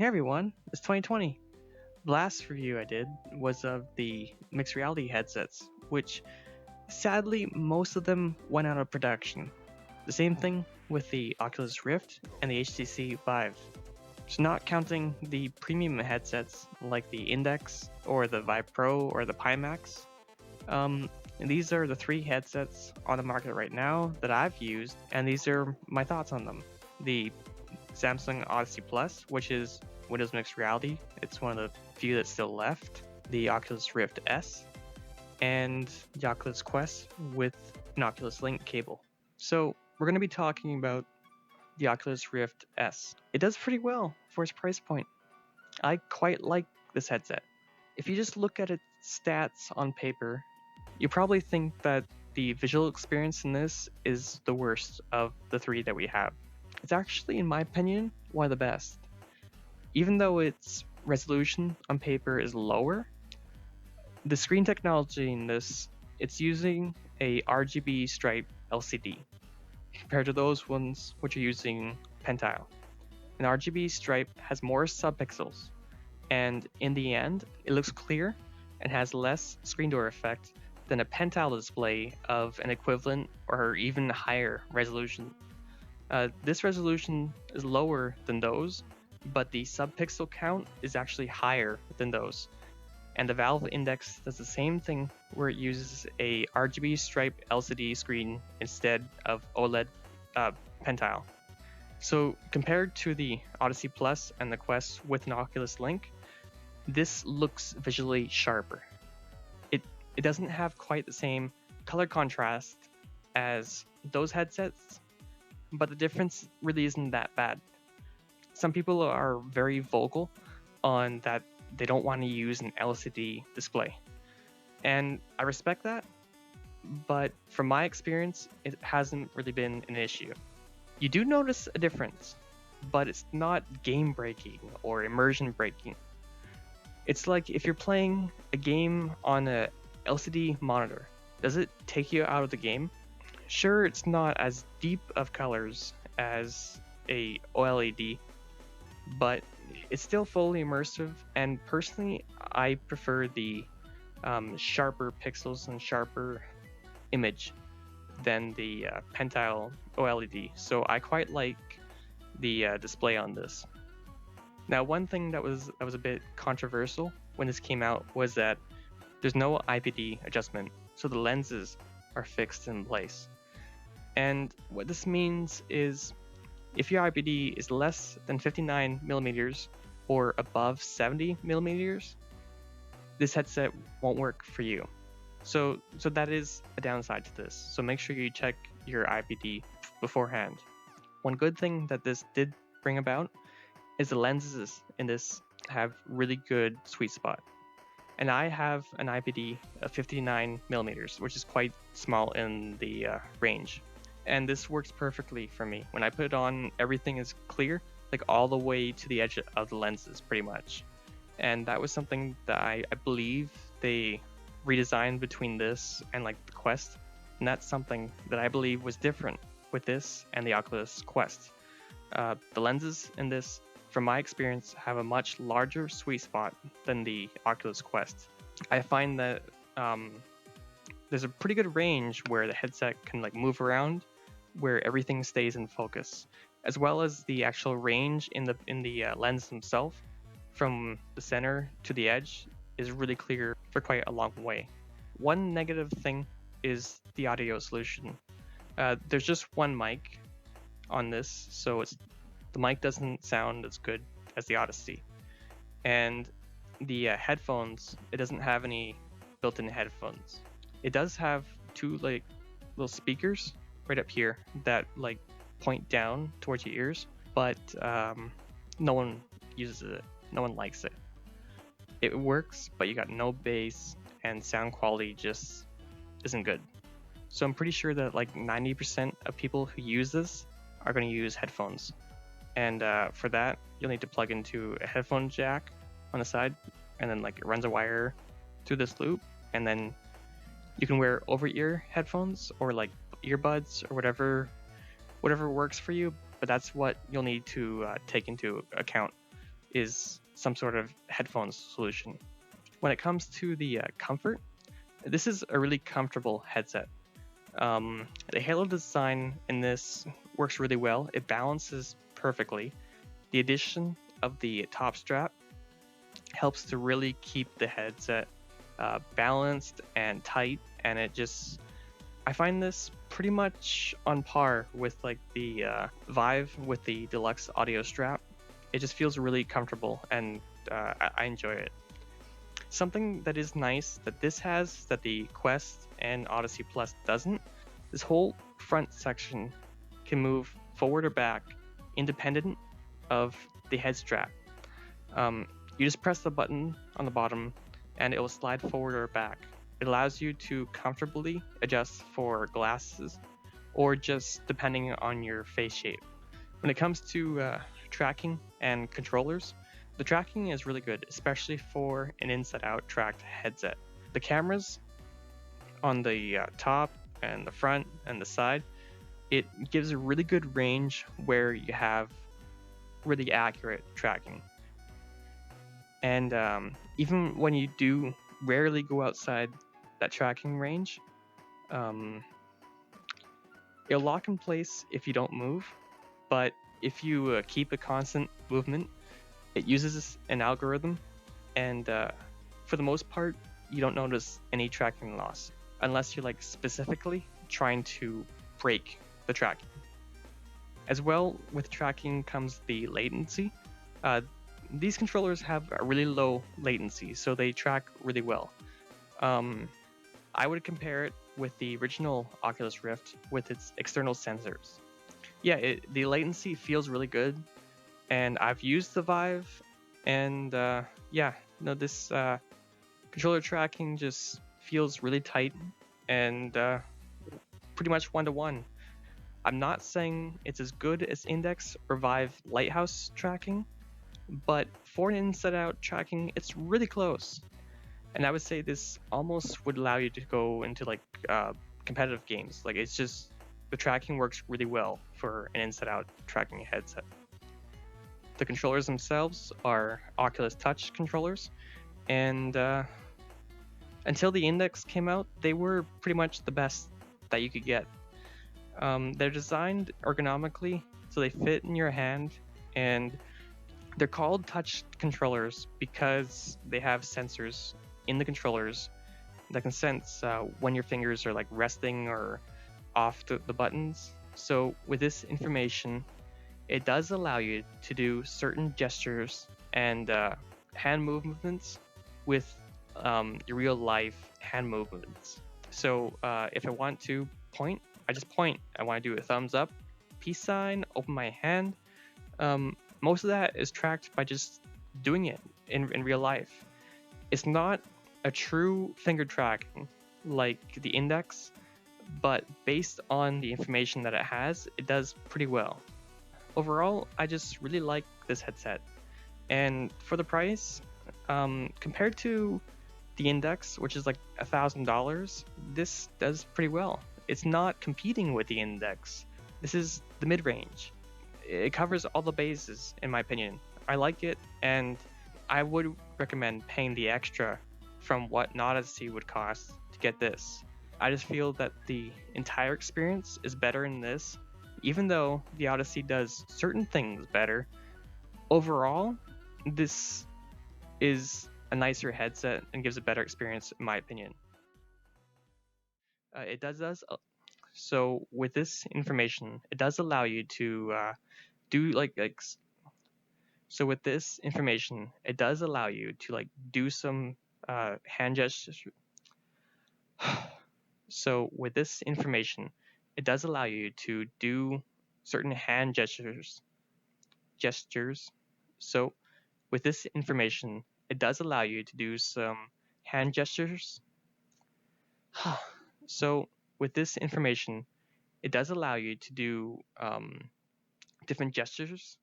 Hey everyone, it's 2020. The last review I did was of the mixed reality headsets, which sadly most of them went out of production. The same thing with the Oculus Rift and the HTC Vive. So not counting the premium headsets like the Index or the Vive Pro or the Pimax. These are the three headsets on the market right now that I've used, and these are my thoughts on them. The Samsung Odyssey Plus, which is Windows Mixed Reality. It's one of the few that's still left. The Oculus Rift S, and the Oculus Quest with an Oculus Link cable. So we're going to be talking about the Oculus Rift S. It does pretty well for its price point. I quite like this headset. If you just look at its stats on paper, you probably think that the visual experience in this is the worst of the three that we have. It's actually, in my opinion, one of the best. Even though its resolution on paper is lower, the screen technology in this, it's using a RGB stripe LCD compared to those ones which are using Pentile. An RGB stripe has more subpixels, and in the end, it looks clear and has less screen door effect than a Pentile display of an equivalent or even higher resolution. This resolution is lower than those, but the subpixel count is actually higher than those. And the Valve Index does the same thing, where it uses a RGB stripe LCD screen instead of OLED Pentile. So compared to the Odyssey Plus and the Quest with an Oculus Link, this looks visually sharper. It doesn't have quite the same color contrast as those headsets, but the difference really isn't that bad. Some people are very vocal on that they don't want to use an LCD display. And I respect that, but from my experience, it hasn't really been an issue. You do notice a difference, but it's not game breaking or immersion breaking. It's like if you're playing a game on a LCD monitor, does it take you out of the game? Sure, it's not as deep of colors as a OLED, but it's still fully immersive, and personally I prefer the sharper pixels and sharper image than the Pentile OLED, so I quite like the display on this. Now, one thing that was a bit controversial when this came out was that there's no IPD adjustment, so the lenses are fixed in place. And what this means is if your IPD is less than 59 millimeters or above 70 millimeters, this headset won't work for you. So that is a downside to this. So make sure you check your IPD beforehand. One good thing that this did bring about is the lenses in this have really good sweet spot. And I have an IPD of 59 millimeters, which is quite small in the range. And this works perfectly for me. When I put it on, everything is clear, like all the way to the edge of the lenses, pretty much. And that was something that I believe they redesigned between this and like the Quest. And that's something that I believe was different with this and the Oculus Quest. The lenses in this, from my experience, have a much larger sweet spot than the Oculus Quest. I find that there's a pretty good range where the headset can like move around, where everything stays in focus, as well as the actual range in the lens themselves, from the center to the edge, is really clear for quite a long way. One negative thing is the audio solution. There's just one mic on this, so the mic doesn't sound as good as the Odyssey. And the headphones, it doesn't have any built-in headphones. It does have two like little speakers right up here that like point down towards your ears, but no one uses it. No one likes it. It works, but you got no bass, and sound quality just isn't good. So I'm pretty sure that like 90% of people who use this are going to use headphones. And for that, you'll need to plug into a headphone jack on the side, and then like it runs a wire through this loop, and then you can wear over-ear headphones or like earbuds or whatever works for you. But that's what you'll need to take into account. is some sort of headphones solution. When it comes to the comfort, this is a really comfortable headset. The halo design in this works really well. It balances perfectly. The addition of the top strap helps to really keep the headset balanced and tight, and I find this pretty much on par with like the Vive with the deluxe audio strap. It just feels really comfortable, and I enjoy it. Something that is nice that this has that the Quest and Odyssey Plus doesn't, this whole front section can move forward or back independent of the head strap. You just press the button on the bottom and it will slide forward or back. It allows you to comfortably adjust for glasses or just depending on your face shape. When it comes to tracking and controllers, the tracking is really good, especially for an inside-out tracked headset. The cameras on the top and the front and the side, it gives a really good range where you have really accurate tracking. And even when you do rarely go outside that tracking range, it'll lock in place if you don't move, but if you keep a constant movement, it uses an algorithm, and for the most part, you don't notice any tracking loss, unless you're like specifically trying to break the tracking. As well, with tracking comes the latency. These controllers have a really low latency, so they track really well. I would compare it with the original Oculus Rift with its external sensors. Yeah, the latency feels really good, and I've used the Vive, and this controller tracking just feels really tight and pretty much one-to-one. I'm not saying it's as good as Index or Vive Lighthouse tracking, but for an inside-out tracking, it's really close. And I would say this almost would allow you to go into like competitive games. Like it's just the tracking works really well for an inside-out tracking headset. The controllers themselves are Oculus Touch controllers, and until the Index came out, they were pretty much the best that you could get. They're designed ergonomically, so they fit in your hand, and they're called touch controllers because they have sensors in the controllers that can sense when your fingers are like resting or off the buttons. So with this information, it does allow you to do certain gestures and hand movements with your real life hand movements. So if I want to point, I just point. I want to do a thumbs up, peace sign, open my hand. Most of that is tracked by just doing it in real life. It's not a true finger tracking like the Index, but based on the information that it has, it does pretty well. Overall, I just really like this headset. And for the price, compared to the Index, which is like $1,000, this does pretty well. It's not competing with the Index. This is the mid-range. It covers all the bases, in my opinion. I like it, and I would recommend paying the extra from what an Odyssey would cost to get this. I just feel that the entire experience is better in this, even though the Odyssey does certain things better. Overall, this is a nicer headset and gives a better experience, in my opinion. It does so with this information, it does allow you to do so with this information, it does allow you to like do some hand gestures. So with this information, it does allow you to do certain hand gestures. So with this information, it does allow you to do some hand gestures. So with this information, it does allow you to do different gestures.